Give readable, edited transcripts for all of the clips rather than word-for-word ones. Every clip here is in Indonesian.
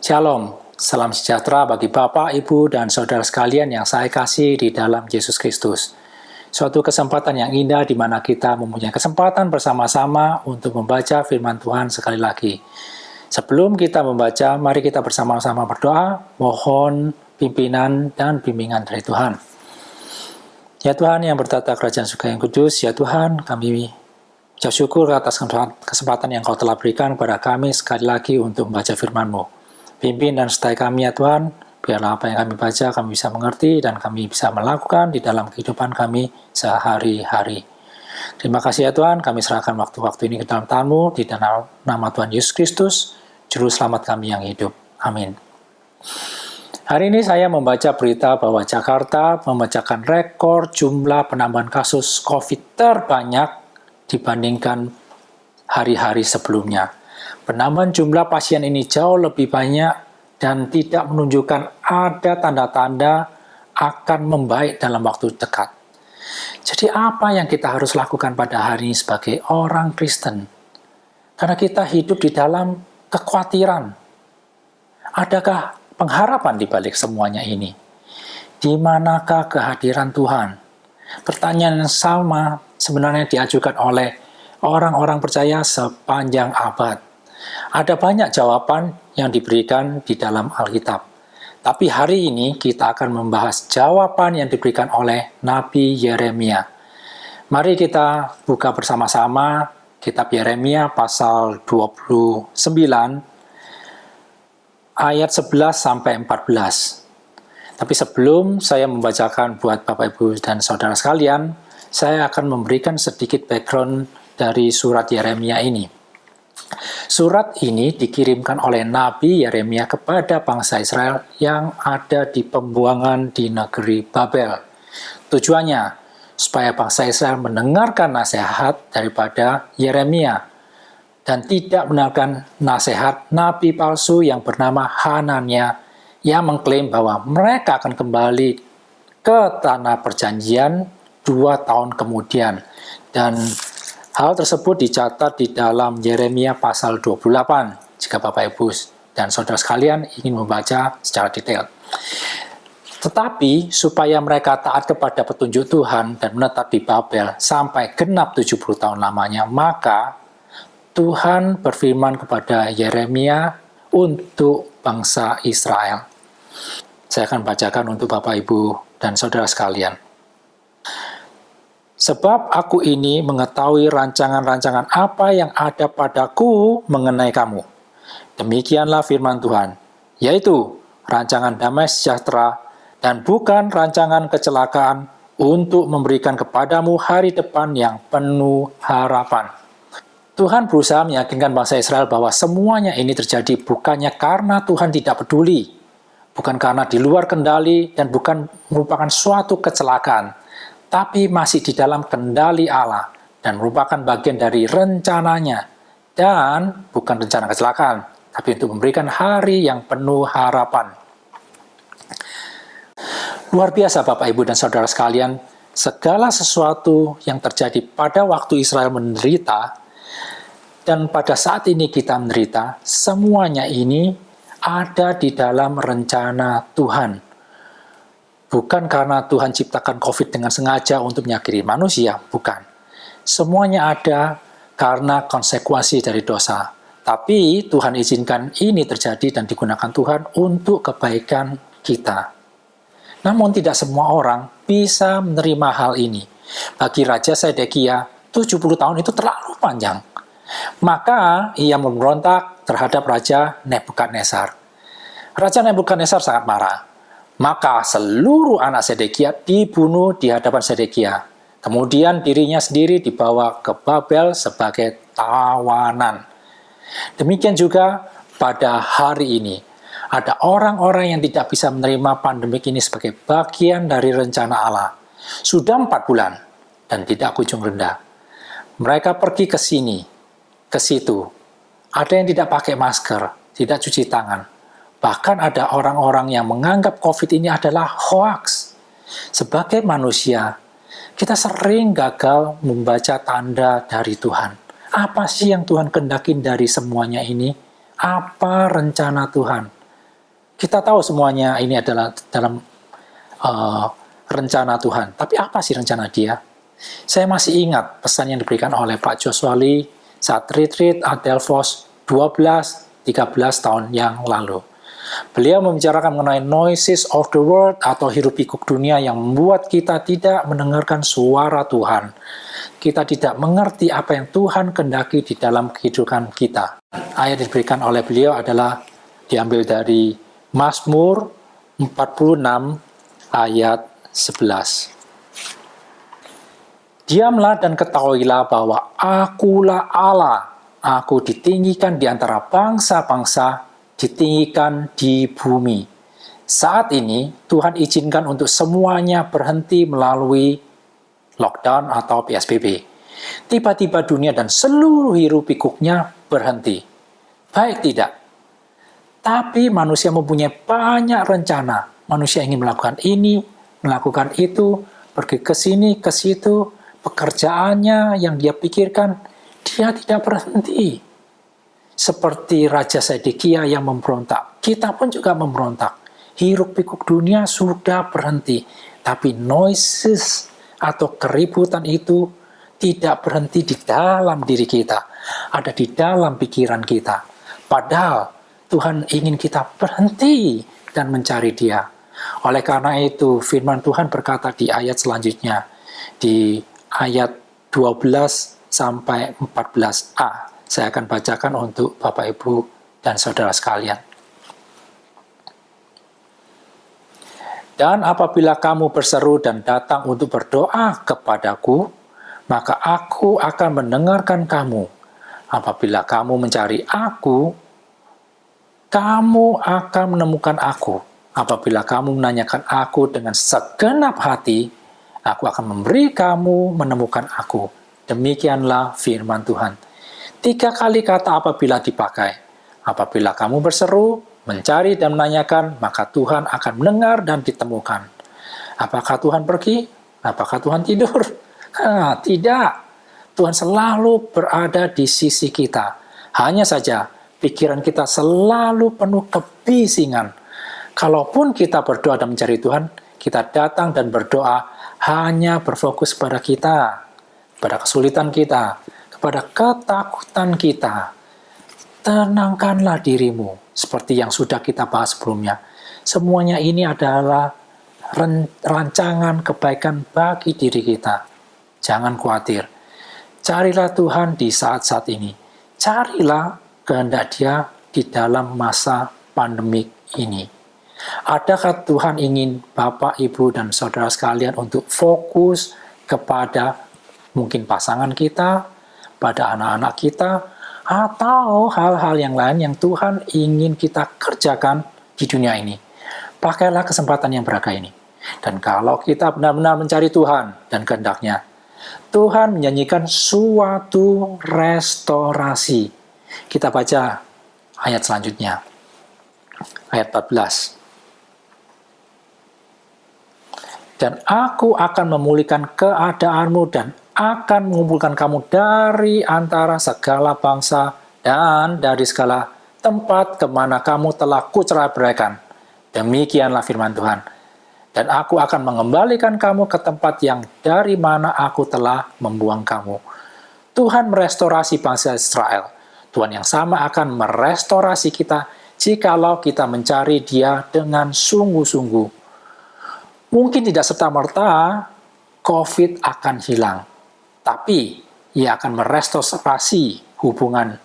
Shalom, salam sejahtera bagi Bapak, Ibu, dan saudara sekalian yang saya kasih di dalam Yesus Kristus. Suatu kesempatan yang indah di mana kita mempunyai kesempatan bersama-sama untuk membaca firman Tuhan sekali lagi. Sebelum kita membaca, mari kita bersama-sama berdoa, mohon pimpinan dan bimbingan dari Tuhan. Ya Tuhan yang bertata kerajaan surga yang kudus, ya Tuhan, kami ucap syukur atas kesempatan yang Kau telah berikan kepada kami sekali lagi untuk membaca firman-Mu. Pimpin dan sertai kami ya Tuhan, biarlah apa yang kami baca kami bisa mengerti dan kami bisa melakukan di dalam kehidupan kami sehari-hari. Terima kasih ya Tuhan, kami serahkan waktu-waktu ini ke dalam tangan-Mu, di dalam nama Tuhan Yesus Kristus, Juru Selamat kami yang hidup. Amin. Hari ini saya membaca berita bahwa Jakarta memecahkan rekor jumlah penambahan kasus COVID terbanyak dibandingkan hari-hari sebelumnya. Penambahan jumlah pasien ini jauh lebih banyak dan tidak menunjukkan ada tanda-tanda akan membaik dalam waktu dekat. Jadi apa yang kita harus lakukan pada hari ini sebagai orang Kristen? Karena kita hidup di dalam kekhawatiran. Adakah pengharapan di balik semuanya ini? Di manakah kehadiran Tuhan? Pertanyaan yang sama sebenarnya diajukan oleh orang-orang percaya sepanjang abad. Ada banyak jawaban yang diberikan di dalam Alkitab. Tapi hari ini kita akan membahas jawaban yang diberikan oleh Nabi Yeremia. Mari kita buka bersama-sama kitab Yeremia pasal 29 ayat 11 sampai 14. Tapi sebelum saya membacakan buat Bapak Ibu dan saudara sekalian, saya akan memberikan sedikit background dari surat Yeremia ini. Surat ini dikirimkan oleh Nabi Yeremia kepada bangsa Israel yang ada di pembuangan di negeri Babel. Tujuannya, supaya bangsa Israel mendengarkan nasihat daripada Yeremia dan tidak mendengarkan nasihat nabi palsu yang bernama Hanania yang mengklaim bahwa mereka akan kembali ke tanah perjanjian 2 tahun kemudian. Dan hal tersebut dicatat di dalam Yeremia pasal 28, jika Bapak Ibu dan saudara sekalian ingin membaca secara detail. Tetapi, supaya mereka taat kepada petunjuk Tuhan dan menetap di Babel sampai genap 70 tahun lamanya, maka Tuhan berfirman kepada Yeremia untuk bangsa Israel. Saya akan bacakan untuk Bapak Ibu dan saudara sekalian. Sebab aku ini mengetahui rancangan-rancangan apa yang ada padaku mengenai kamu. Demikianlah firman Tuhan, yaitu rancangan damai sejahtera dan bukan rancangan kecelakaan untuk memberikan kepadamu hari depan yang penuh harapan. Tuhan berusaha meyakinkan bangsa Israel bahwa semuanya ini terjadi bukannya karena Tuhan tidak peduli, bukan karena di luar kendali dan bukan merupakan suatu kecelakaan, tapi masih di dalam kendali Allah dan merupakan bagian dari rencananya dan bukan rencana kecelakaan, tapi untuk memberikan hari yang penuh harapan. Luar biasa Bapak Ibu dan saudara sekalian, segala sesuatu yang terjadi pada waktu Israel menderita dan pada saat ini kita menderita, semuanya ini ada di dalam rencana Tuhan. Bukan karena Tuhan ciptakan COVID dengan sengaja untuk menyakiti manusia, bukan. Semuanya ada karena konsekuensi dari dosa. Tapi Tuhan izinkan ini terjadi dan digunakan Tuhan untuk kebaikan kita. Namun tidak semua orang bisa menerima hal ini. Bagi Raja Zedekia, 70 tahun itu terlalu panjang. Maka ia memberontak terhadap Raja Nebukadnezar. Raja Nebukadnezar sangat marah. Maka seluruh anak Zedekia dibunuh di hadapan Zedekia. Kemudian dirinya sendiri dibawa ke Babel sebagai tawanan. Demikian juga pada hari ini. Ada orang-orang yang tidak bisa menerima pandemik ini sebagai bagian dari rencana Allah. Sudah 4 bulan dan tidak kunjung reda. Mereka pergi ke sini, ke situ. Ada yang tidak pakai masker, tidak cuci tangan. Bahkan ada orang-orang yang menganggap COVID ini adalah hoaks. Sebagai manusia, kita sering gagal membaca tanda dari Tuhan. Apa sih yang Tuhan kehendakin dari semuanya ini? Apa rencana Tuhan? Kita tahu semuanya ini adalah dalam rencana Tuhan. Tapi apa sih rencana Dia? Saya masih ingat pesan yang diberikan oleh Pak Joshua Lee saat retreat Adelphos 12-13 tahun yang lalu. Beliau membicarakan mengenai noises of the world atau hiruk-pikuk dunia yang membuat kita tidak mendengarkan suara Tuhan. Kita tidak mengerti apa yang Tuhan kehendaki di dalam kehidupan kita. Ayat yang diberikan oleh beliau adalah diambil dari Mazmur 46 ayat 11. Diamlah dan ketahuilah bahwa Akulah Allah. Aku ditinggikan di antara bangsa-bangsa, ditinggikan di bumi. Saat ini, Tuhan izinkan untuk semuanya berhenti melalui lockdown atau PSBB. Tiba-tiba dunia dan seluruh hiruk-pikuknya berhenti. Baik tidak? Tapi manusia mempunyai banyak rencana. Manusia ingin melakukan ini, melakukan itu, pergi ke sini, ke situ. Pekerjaannya yang dia pikirkan, dia tidak berhenti. Seperti Raja Zedekia yang memberontak, kita pun juga memberontak. Hiruk-pikuk dunia sudah berhenti, tapi noises atau keributan itu tidak berhenti di dalam diri kita, ada di dalam pikiran kita. Padahal Tuhan ingin kita berhenti dan mencari Dia. Oleh karena itu, firman Tuhan berkata di ayat selanjutnya, di ayat 12 sampai 14a. Saya akan bacakan untuk Bapak, Ibu, dan saudara sekalian. Dan apabila kamu berseru dan datang untuk berdoa kepadaku, maka aku akan mendengarkan kamu. Apabila kamu mencari aku, kamu akan menemukan aku. Apabila kamu menanyakan aku dengan segenap hati, aku akan memberi kamu menemukan aku. Demikianlah firman Tuhan. 3 kali kata apabila dipakai. Apabila kamu berseru, mencari dan menanyakan, maka Tuhan akan mendengar dan ditemukan. Apakah Tuhan pergi? Apakah Tuhan tidur? Tidak. Tuhan selalu berada di sisi kita. Hanya saja, pikiran kita selalu penuh kebisingan. Kalaupun kita berdoa dan mencari Tuhan, kita datang dan berdoa hanya berfokus pada kita, pada kesulitan kita, kepada ketakutan kita. Tenangkanlah dirimu, seperti yang sudah kita bahas sebelumnya. Semuanya ini adalah rancangan kebaikan bagi diri kita. Jangan khawatir. Carilah Tuhan di saat-saat ini. Carilah kehendak Dia di dalam masa pandemik ini. Adakah Tuhan ingin Bapak, Ibu, dan saudara sekalian untuk fokus kepada mungkin pasangan kita, pada anak-anak kita, atau hal-hal yang lain yang Tuhan ingin kita kerjakan di dunia ini? Pakailah kesempatan yang berharga ini. Dan kalau kita benar-benar mencari Tuhan dan kehendak-Nya, Tuhan menyanyikan suatu restorasi. Kita baca ayat selanjutnya. Ayat 14. Dan aku akan memulihkan keadaanmu dan akan mengumpulkan kamu dari antara segala bangsa dan dari segala tempat kemana kamu telah kucerai-beraikan. Demikianlah firman Tuhan. Dan aku akan mengembalikan kamu ke tempat yang dari mana aku telah membuang kamu. Tuhan merestorasi bangsa Israel. Tuhan yang sama akan merestorasi kita jikalau kita mencari Dia dengan sungguh-sungguh. Mungkin tidak serta-merta COVID akan hilang, tapi Ia akan merestorasi hubungan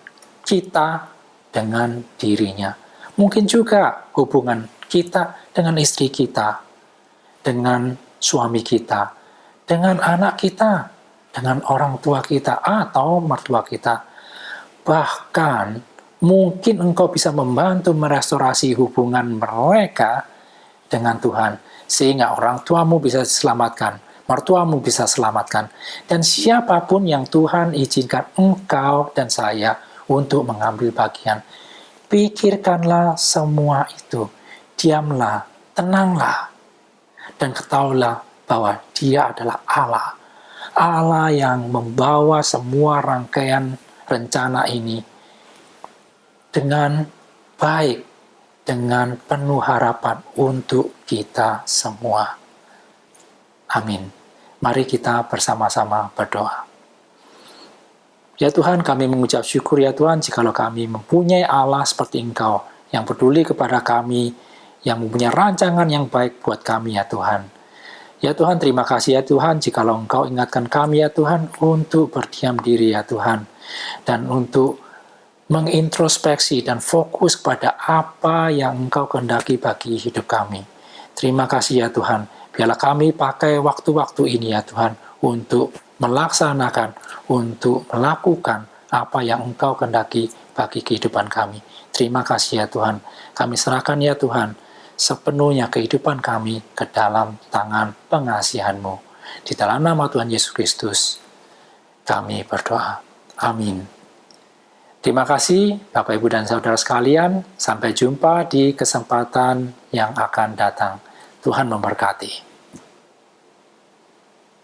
kita dengan dirinya. Mungkin juga hubungan kita dengan istri kita, dengan suami kita, dengan anak kita, dengan orang tua kita atau mertua kita. Bahkan mungkin engkau bisa membantu merestorasi hubungan mereka dengan Tuhan, sehingga orang tuamu bisa diselamatkan, mertuamu bisa selamatkan, dan siapapun yang Tuhan izinkan engkau dan saya untuk mengambil bagian. Pikirkanlah semua itu, diamlah, tenanglah, dan ketahuilah bahwa Dia adalah Allah. Allah yang membawa semua rangkaian rencana ini dengan baik, dengan penuh harapan untuk kita semua. Amin. Mari kita bersama-sama berdoa. Ya Tuhan, kami mengucap syukur ya Tuhan, jikalau kami mempunyai Allah seperti Engkau, yang peduli kepada kami, yang mempunyai rancangan yang baik buat kami ya Tuhan. Ya Tuhan, terima kasih ya Tuhan, jikalau Engkau ingatkan kami ya Tuhan, untuk berdiam diri ya Tuhan, dan untuk mengintrospeksi dan fokus pada apa yang Engkau kehendaki bagi hidup kami. Terima kasih ya Tuhan, biarlah kami pakai waktu-waktu ini ya Tuhan, untuk melaksanakan, untuk melakukan apa yang Engkau kehendaki bagi kehidupan kami. Terima kasih ya Tuhan, kami serahkan ya Tuhan, sepenuhnya kehidupan kami ke dalam tangan pengasihan-Mu. Di dalam nama Tuhan Yesus Kristus, kami berdoa. Amin. Terima kasih Bapak, Ibu, dan Saudara sekalian. Sampai jumpa di kesempatan yang akan datang. Tuhan memberkati.